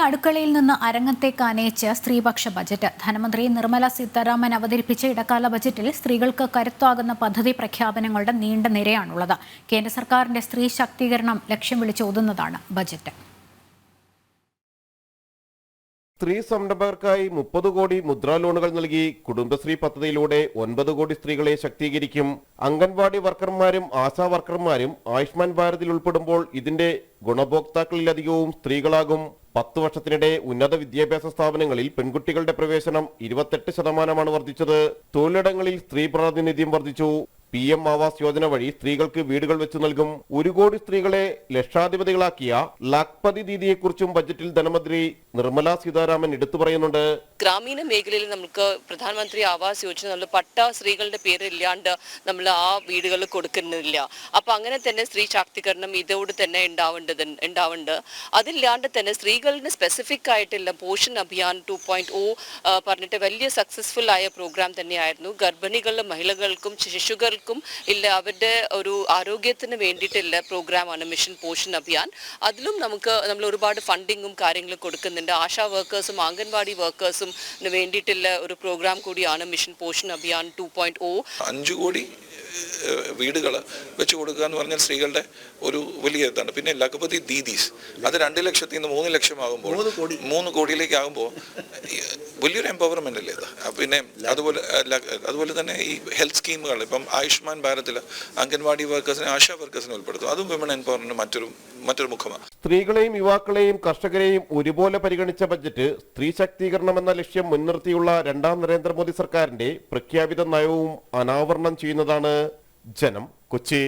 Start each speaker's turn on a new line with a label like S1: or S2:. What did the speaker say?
S1: അടുക്കളയിൽ നിന്ന് അരങ്ങത്തേക്ക് ആനയിച്ച് സ്ത്രീപക്ഷ ബജറ്റ്. ധനമന്ത്രി നിർമ്മല സീതാരാമൻ അവതരിപ്പിച്ച ഇടക്കാല ബജറ്റിൽ സ്ത്രീകൾക്ക് കരുത്താകുന്ന പദ്ധതി പ്രഖ്യാപനങ്ങളുടെ നീണ്ട നിരയാണുള്ളത്. കേന്ദ്ര സർക്കാരിന്റെ സ്ത്രീ ശാക്തീകരണം ലക്ഷ്യം വിളിച്ചോതുന്നതാണ് ബജറ്റ്.
S2: സ്ത്രീ സംരംഭകർക്കായി 30 കോടി മുദ്രാ ലോണുകൾ നൽകി കുടുംബശ്രീ പദ്ധതിയിലൂടെ 9 കോടി സ്ത്രീകളെ ശാക്തീകരിക്കും. അംഗൻവാടി വർക്കർമാരും ആശാ വർക്കർമാരും ആയുഷ്മാൻ ഭാരതിൽ ഉൾപ്പെടുമ്പോൾ ഇതിന്റെ ഗുണഭോക്താക്കളിലധികവും സ്ത്രീകളാകും. 10 വർഷത്തിനിടെ ഉന്നത വിദ്യാഭ്യാസ സ്ഥാപനങ്ങളിൽ പെൺകുട്ടികളുടെ പ്രവേശനം 28% വർദ്ധിച്ചത്. തൊഴിലിടങ്ങളിൽ സ്ത്രീ പ്രാതിനിധ്യം വർദ്ധിച്ചു. PM ആവാസ് യോജന വഴി സ്ത്രീകൾക്ക് വീടുകൾ വെച്ചു നൽകും. 1 കോടി സ്ത്രീകളെ ലക്ഷാധിപതികളാക്കിയ ലാഖ്പതി ദീദിയെക്കുറിച്ചും ബജറ്റിൽ ധനമന്ത്രി നിർമ്മല സീതാരാമൻ എടുത്തു പറയുന്നുണ്ട്.
S3: ഗ്രാമീണ മേഖലയിൽ നമുക്ക് പ്രധാനമന്ത്രി ആവാസ് യോജന നമ്മൾ പട്ട സ്ത്രീകളുടെ പേരില്ലാണ്ട് നമ്മൾ ആ വീടുകൾ കൊടുക്കുന്നില്ല. അപ്പൊ അങ്ങനെ തന്നെ സ്ത്രീ ശാക്തീകരണം ഇതോട് തന്നെ ഉണ്ടാവേണ്ടത്. അതില്ലാണ്ട് തന്നെ സ്ത്രീകളുടെ സ്പെസിഫിക് ആയിട്ടുള്ള പോഷൻ അഭിയാൻ 2.0 പറഞ്ഞിട്ട് വലിയ സക്സസ്ഫുൾ ആയ പ്രോഗ്രാം തന്നെയായിരുന്നു. ഗർഭിണികളുടെ മഹിളകൾക്കും ശിശുക്കൾക്കും അവരുടെ ഒരു ആരോഗ്യത്തിന് വേണ്ടിയിട്ടുള്ള പ്രോഗ്രാമാണ് മിഷൻ പോഷൻ അഭിയാൻ. അതിലും നമ്മൾ ഒരുപാട് ഫണ്ടിങ്ങും കാര്യങ്ങളും കൊടുക്കുന്നുണ്ട്. ആശാ വർക്കേഴ്സും അംഗൻവാടി വർക്കേഴ്സും വേണ്ടിയിട്ടുള്ള ഒരു പ്രോഗ്രാം കൂടിയാണ് മിഷൻ പോഷൻ അഭിയാൻ 2.0.
S4: 5 കോടി വീടുകൾ വെച്ച് കൊടുക്കുക എന്ന് പറഞ്ഞാൽ സ്ത്രീകളുടെ ഒരു വലിയ ഇതാണ്. പിന്നെ ലഖപതി ദീദീസ് അത് 2 ലക്ഷത്തിൽ നിന്ന് 3 ലക്ഷം ആകുമ്പോൾ 3 കോടിയിലേക്ക് ആകുമ്പോൾ വലിയൊരു എംപവർമെന്റ് അല്ലേ ഇത്. പിന്നെ അതുപോലെ തന്നെ ഈ ഹെൽത്ത് സ്കീമുകൾ ഇപ്പം ആയുഷ്മാൻ ഭാരതിൽ അംഗൻവാടി വർക്കേഴ്സിനെ ആശാ വർക്കേഴ്സിനെ ഉൾപ്പെടുത്തും. അതും വിമൻ എംപവർമെന്റ് മറ്റൊരു മുഖമാണ്.
S2: സ്ത്രീകളെയും യുവാക്കളെയും കർഷകരെയും ഒരുപോലെ പരിഗണിച്ച ബജറ്റ് സ്ത്രീ ശാക്തീകരണം എന്ന ലക്ഷ്യം മുൻനിർത്തിയുള്ള 2ാം നരേന്ദ്രമോദി സർക്കാരിന്റെ പ്രഖ്യാപിത നയവും അനാവരണം ചെയ്യുന്നതാണ്. ജനം, കൊച്ചി.